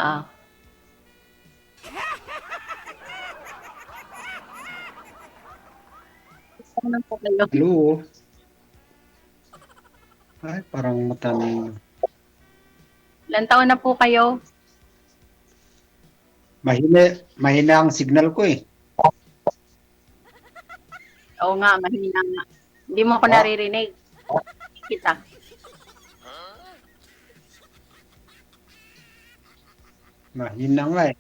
Ah, ano po kayo? Hello? Ay, parang matanong. Ilan taon na po kayo? Mahina, mahina ang signal ko eh. Oo nga, mahina nga. Hindi mo ako Oh, naririnig. Kita. mahina nga eh.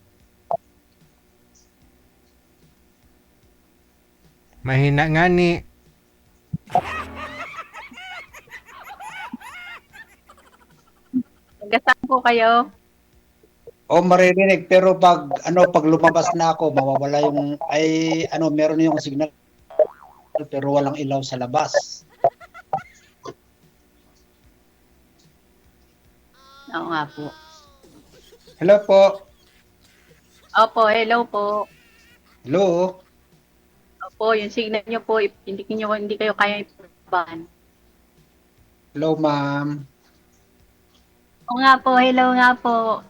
Mahina nga ni. Taga-saan po kayo? Oh, maririnig pero pag lumabas na ako, mawawala yung meron yung signal pero walang ilaw sa labas. Oo nga po. Hello po. Opo, hello po. Hello. Opo, yung signal niyo po, hindi kayo kaya ipabahan. Hello, ma'am. Oo nga po, hello nga po.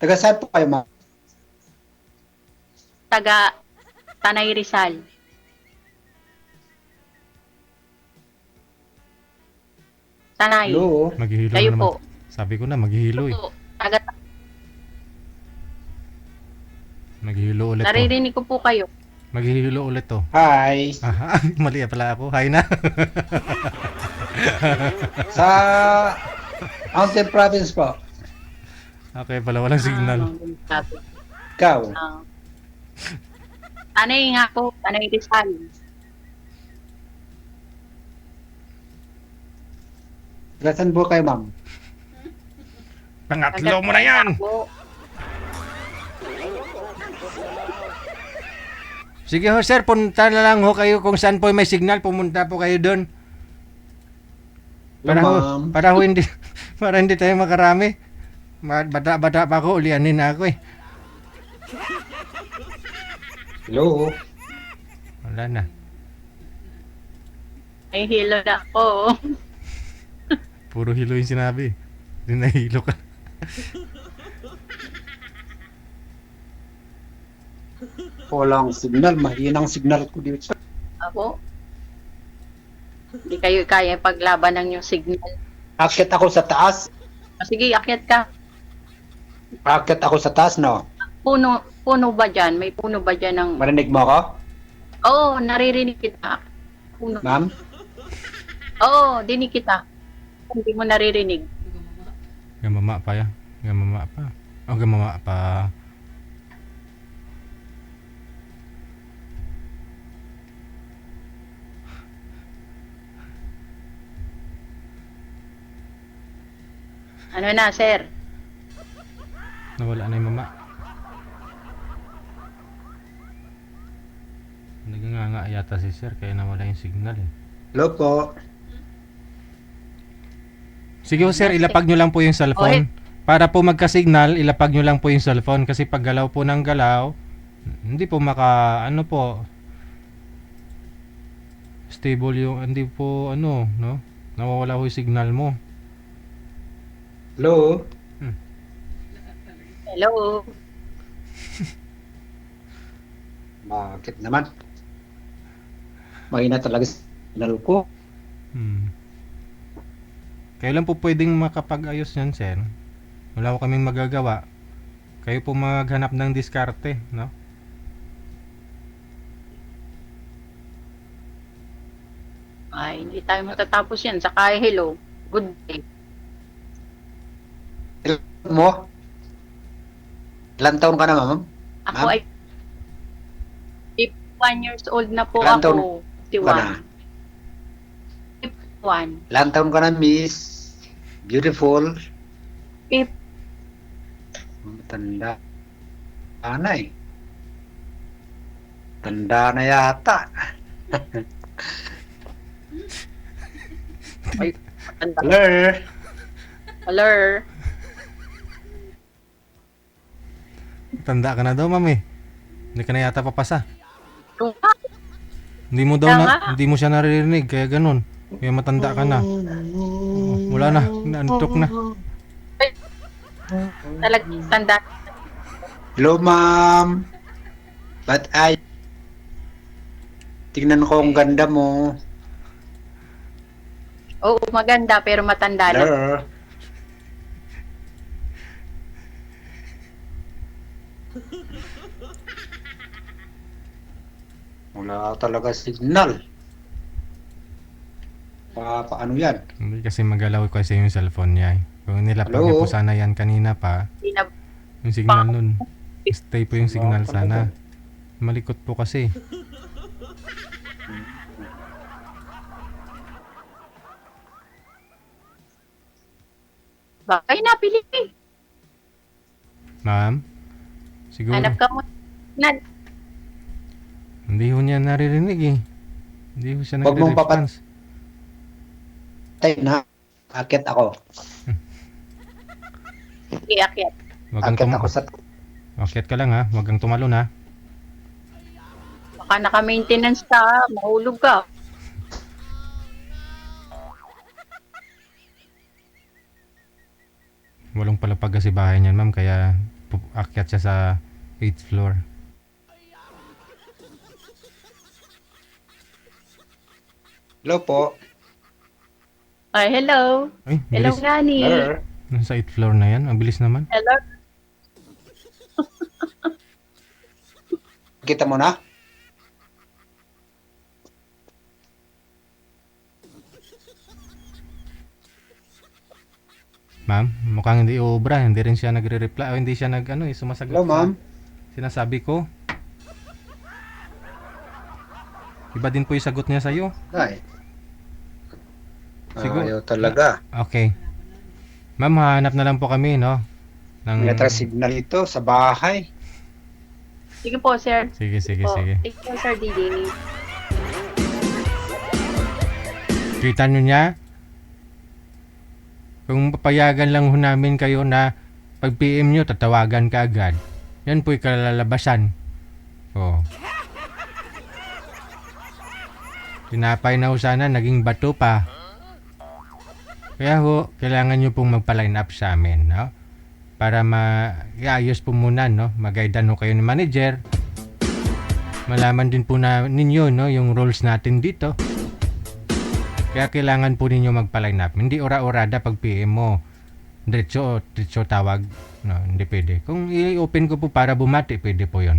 Taga saan po kayo, ma'am? Taga Tanay Rizal. Tanay. Hello. Maghihilo Kayo na naman. po. Sabi ko na, maghihilo eh. Po. Taga, Maghihilo ulit to. naririnig ko po kayo. Maghihilo ulit to. Hi. Ah, mali pala ako. Hi na. Sa Mountain Province po. Okay pala, walang signal. Ikaw. Tanay nga po, Tanay Rizal. Taga saan po kayo, ma'am? Pangatlo mo na yan! Po. Sige ho sir, punta na lang ho kayo kung saan po may signal. Pumunta po kayo doon. Hello, ma'am. Para ho hindi, para hindi tayo makarami. Bata-bata pa ako, ulianin na ako eh. Hello. Wala na. Ay, hilo na ako. Puro hilo yung sinabi. Hindi nahilo ka. Walang signal. Mahinang signal ko dito. Ako? Hindi kayo kaya paglaban ng yung signal. Akit ako sa taas. Sige, akyat ka. Akit ako sa taas, no? Puno ba dyan? May puno ba dyan ng... Marinig mo ako? Oo, naririnig kita. Puno. Ma'am? Oo, dinig kita. Hindi mo naririnig. Gamama pa yan. Gamama pa. Oh, gamama pa. Ano na, sir? Nawala na yung mama. Naganganga yata si sir kaya nawala yung signal eh. Hello po. Sige ho sir, ilapag nyo lang po yung cellphone. Para po magka-signal, ilapag nyo lang po yung cellphone. Kasi pag galaw po ng galaw, hindi po ano po, stable yung, hindi po no? Nawawala ho yung signal mo. Hello? Hello? Bakit naman? Mahina talaga signal ko. Kailan po pwedeng makapag-ayos yan, sir? Wala ko kaming magagawa. Kayo po maghanap ng diskarte, no? Ay, hindi tayo matatapos yan. Saka hello. Good day. Hello mo? Ilan taon ka na, ma'am? Ako Ma'am? ay 51 years old na po Ilan taon ako. ka na? 51. Ilan taon ka na, miss? Beautiful. 51. Tanda. Na eh. Tanda na yata. Ay, matanda. Hello? Hello? Tanda ka na daw, ma'am eh. Hindi ka na yata papasa. Kung Hindi mo daw Kaya nga. hindi mo siya naririnig, kaya ganun. Kaya matanda ka na. Oh, wala na, naantok na. Talagang tanda. Hello, ma'am. Ba't ay? Tingnan ko ang ganda mo. Oo, maganda pero matanda na. Hello. Wala talaga signal. Paano yan? Hindi kasi magalaw kasi yung cellphone niya. Kung nilapag Hello? niyo po sana yan kanina pa, Hindi na, yung signal nun. Stay po yung signal Wala sana. talaga. Malikot po kasi. baka napili. Ma'am? Siguro. Hanap ka mo. Hindi ho niya naririnig eh. Hindi ho siya Huwag mong nagre-response. Tay na. Akit ako. Iakyat. Wag kang Akit ako sa... Akyat ka lang ha. Wag kang tumalon ha. Baka naka-maintenance ka, mahulog ka. Walong palapag kasi bahay niyan ma'am. Kaya akyat siya sa 8th floor. Hello po. Ay, hello. Ay, Hello, bilis. Gani. Hello. Nasa 8th floor na yan. Ang bilis naman. Hello. Kita mo na? Ma'am, mukhang hindi ubra. Hindi rin siya nagre-reply. O hindi siya sumasagot. Hello, ma'am. Sinasabi ko. Iba din po yung sagot niya sa'yo. Ay. Siguro- Ayaw talaga. Okay. Ma'am, hanap na lang po kami, no? May signal ito sa bahay. Sige po, sir. Sige, sige, Po. sige. Thank you, Sir Didi. Kita nyo niya? Kung papayagan lang ho namin kayo na pag PM nyo, tatawagan ka agad. Yan po'y kalalabasan. Oh. Tinapay na ho sana, naging bato pa. Kaya ho, kailangan nyo pong magpa-line up sa amin, no? Para iayos po muna, no? Mag-guidean ho kayo ng manager. Malaman din po na ninyo, no? Yung roles natin dito. Kaya kailangan po ninyo magpa-line up. Hindi ora-orada pag PM mo. Diretso tawag. No, hindi pwede. Kung i-open ko po para bumati, pwede po yon.